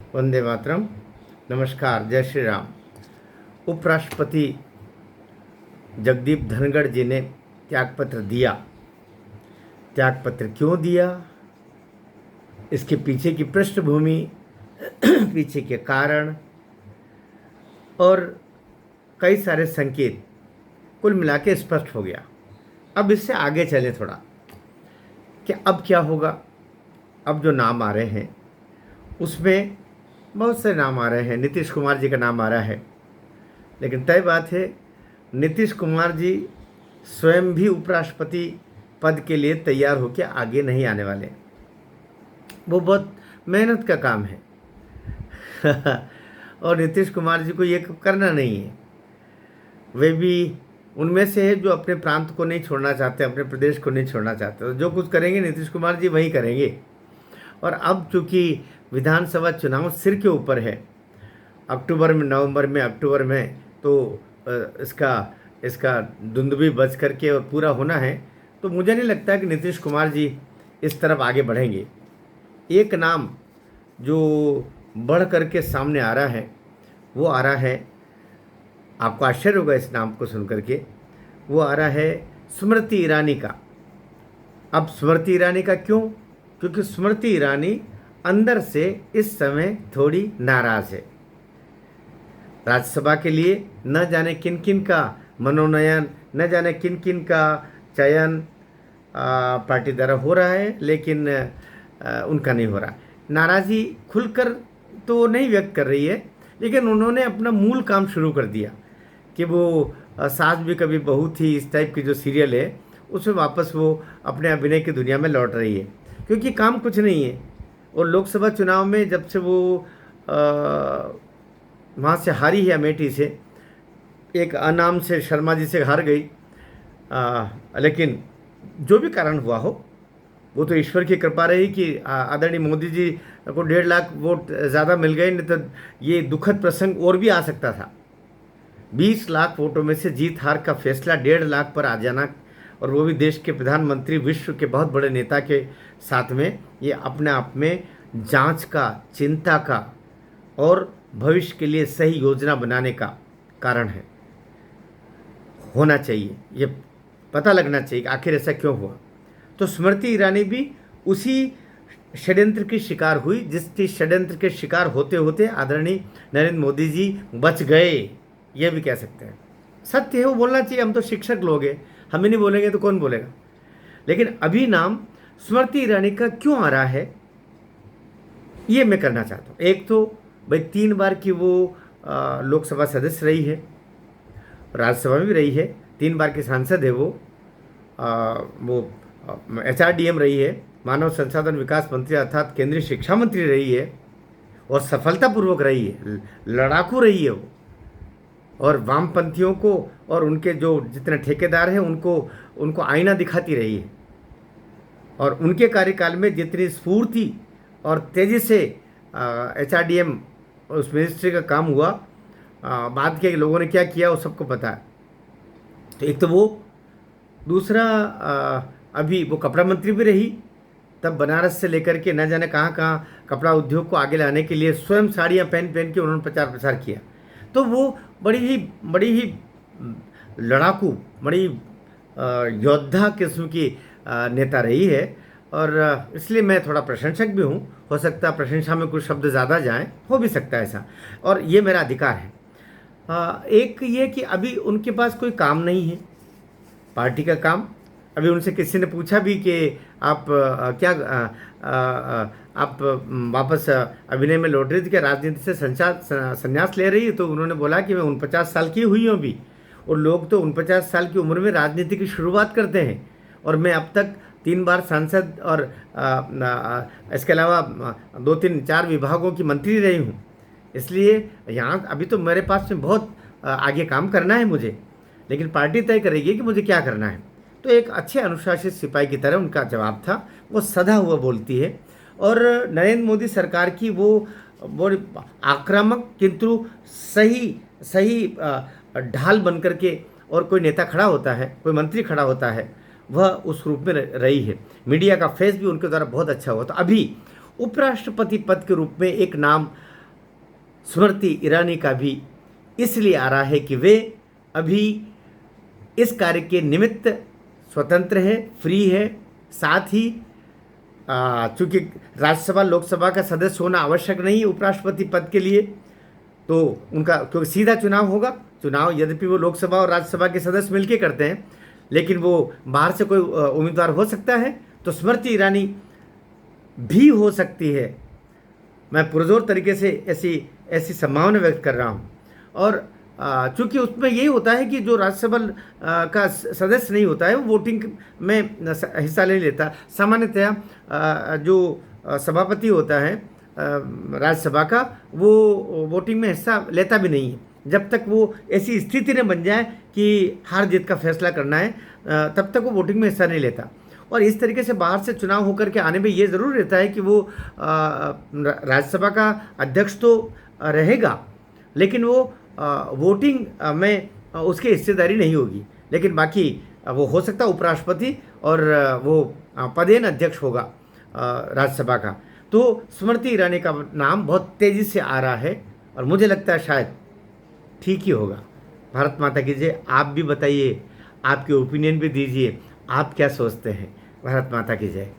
वंदे मातरम। नमस्कार, जय श्री राम। उपराष्ट्रपति जगदीप धनखड़ जी ने त्यागपत्र दिया। त्यागपत्र क्यों दिया, इसके पीछे की पृष्ठभूमि, पीछे के कारण और कई सारे संकेत कुल मिला के स्पष्ट हो गया। अब इससे आगे चले थोड़ा कि अब क्या होगा। अब जो नाम आ रहे हैं उसमें बहुत से नाम आ रहे हैं। नीतीश कुमार जी का नाम आ रहा है, लेकिन तय बात है नीतीश कुमार जी स्वयं भी उपराष्ट्रपति पद के लिए तैयार होकर आगे नहीं आने वाले। वो बहुत मेहनत का काम है और नीतीश कुमार जी को ये करना नहीं है। वे भी उनमें से है जो अपने प्रांत को नहीं छोड़ना चाहते, अपने प्रदेश को नहीं छोड़ना चाहते। तो जो कुछ करेंगे नीतीश कुमार जी वही करेंगे। और अब चूंकि विधानसभा चुनाव सिर के ऊपर है, अक्टूबर में, नवंबर में, अक्टूबर में, तो इसका धुंधुभी बच करके और पूरा होना है। तो मुझे नहीं लगता कि नीतीश कुमार जी इस तरफ आगे बढ़ेंगे। एक नाम जो बढ़ करके सामने आ रहा है वो आ रहा है, आपको आश्चर्य होगा इस नाम को सुन करके, वो आ रहा है स्मृति ईरानी का। अब स्मृति ईरानी का क्यों? क्योंकि स्मृति ईरानी अंदर से इस समय थोड़ी नाराज है। राज्यसभा के लिए न जाने किन किन का मनोनयन, न जाने किन किन का चयन पार्टी द्वारा हो रहा है, लेकिन उनका नहीं हो रहा। नाराज़ी खुलकर तो नहीं व्यक्त कर रही है, लेकिन उन्होंने अपना मूल काम शुरू कर दिया कि वो सास भी कभी बहू थी, इस टाइप की जो सीरियल है उसमें वापस वो अपने अभिनय की दुनिया में लौट रही है। क्योंकि काम कुछ नहीं है। और लोकसभा चुनाव में जब से वो वहाँ से हारी है, अमेठी से, एक अनाम से शर्मा जी से हार गई, लेकिन जो भी कारण हुआ हो वो तो ईश्वर की कृपा रही कि आदरणीय मोदी जी को 1.5 लाख वोट ज़्यादा मिल गए, नहीं तो ये दुखद प्रसंग और भी आ सकता था। 20 लाख वोटों में से जीत हार का फैसला 1.5 लाख पर आ जाना, और वो भी देश के प्रधानमंत्री, विश्व के बहुत बड़े नेता के साथ में, ये अपने आप में जांच का, चिंता का और भविष्य के लिए सही योजना बनाने का कारण है। होना चाहिए, ये पता लगना चाहिए कि आखिर ऐसा क्यों हुआ। तो स्मृति ईरानी भी उसी षड्यंत्र की शिकार हुई, जिसके षड्यंत्र के शिकार होते होते आदरणीय नरेंद्र मोदी जी बच गए, ये भी कह सकते हैं। सत्य है, वो बोलना चाहिए। हम तो शिक्षक लोग हैं, हम ही नहीं बोलेंगे तो कौन बोलेगा। लेकिन अभी नाम स्मृति ईरानी का क्यों आ रहा है, ये मैं करना चाहता हूँ। एक तो भाई 3 बार की वो लोकसभा सदस्य रही है, राज्यसभा में भी रही है, 3 बार की सांसद है वो HRDM रही है, मानव संसाधन विकास मंत्री अर्थात केंद्रीय शिक्षा मंत्री रही है, और सफलतापूर्वक रही है, लड़ाकू रही है वो। और वामपंथियों को और उनके जो जितने ठेकेदार हैं उनको आईना दिखाती रही है। और उनके कार्यकाल में जितनी स्फूर्ति और तेज़ी से HRDM उस मिनिस्ट्री का काम हुआ, बाद के लोगों ने क्या किया वो सबको पता है। तो एक तो वो, दूसरा अभी वो कपड़ा मंत्री भी रही, तब बनारस से लेकर के न जाने कहाँ कहाँ कपड़ा उद्योग को आगे लाने के लिए स्वयं साड़ियाँ पहन पहन के उन्होंने प्रचार प्रसार किया। तो वो बड़ी ही लड़ाकू, बड़ी योद्धा किस्म की नेता रही है। और इसलिए मैं थोड़ा प्रशंसक भी हूँ। हो सकता है प्रशंसा में कुछ शब्द ज़्यादा जाएं, हो भी सकता है ऐसा, और ये मेरा अधिकार है। एक ये कि अभी उनके पास कोई काम नहीं है, पार्टी का काम। अभी उनसे किसी ने पूछा भी कि आप आप वापस अभिनय में लौट रही थी क्या, राजनीति से संन्यास ले रही है? तो उन्होंने बोला कि मैं 49 साल की हुई हूँ अभी, और लोग तो 49 साल की उम्र में राजनीति की शुरुआत करते हैं, और मैं अब तक 3 बार सांसद और इसके अलावा 2-3-4 विभागों की मंत्री रही हूँ। इसलिए यहाँ अभी तो मेरे पास में बहुत आगे काम करना है मुझे, लेकिन पार्टी तय करेगी कि मुझे क्या करना है। तो एक अच्छे अनुशासित सिपाही की तरह उनका जवाब था। वो सदा हुआ बोलती है, और नरेंद्र मोदी सरकार की वो आक्रामक किंतु सही ढाल बन करके, और कोई नेता खड़ा होता है, कोई मंत्री खड़ा होता है, वह उस रूप में रही है। मीडिया का फेस भी उनके द्वारा बहुत अच्छा हुआ। तो अभी उपराष्ट्रपति पद के रूप में एक नाम स्मृति ईरानी का भी इसलिए आ रहा है कि वे अभी इस कार्य के निमित्त स्वतंत्र है, फ्री है। साथ ही चूँकि राज्यसभा लोकसभा का सदस्य होना आवश्यक नहीं है उपराष्ट्रपति पद के लिए, तो उनका क्योंकि सीधा चुनाव होगा। चुनाव यद्यपि वो लोकसभा और राज्यसभा के सदस्य मिलकर करते हैं, लेकिन वो बाहर से कोई उम्मीदवार हो सकता है, तो स्मृति ईरानी भी हो सकती है। मैं पुरजोर तरीके से ऐसी संभावना व्यक्त कर रहा हूँ। और चूँकि उसमें यही होता है कि जो राज्यसभा का सदस्य नहीं होता है वो वोटिंग में हिस्सा नहीं लेता। सामान्यतः जो सभापति होता है राज्यसभा का, वो वोटिंग में हिस्सा लेता भी नहीं है जब तक वो ऐसी स्थिति न बन जाए कि हार जीत का फैसला करना है, तब तक वो वोटिंग में हिस्सा नहीं लेता। और इस तरीके से बाहर से चुनाव होकर के आने में ये ज़रूर रहता है कि वो राज्यसभा का अध्यक्ष तो रहेगा, लेकिन वो वोटिंग में उसकी हिस्सेदारी नहीं होगी। लेकिन बाकी वो हो सकता है उपराष्ट्रपति और वो पदेन अध्यक्ष होगा राज्यसभा का। तो स्मृति ईरानी का नाम बहुत तेज़ी से आ रहा है और मुझे लगता है शायद ठीक ही होगा। भारत माता की जय। आप भी बताइए, आपके ओपिनियन भी दीजिए, आप क्या सोचते हैं। भारत माता की जय।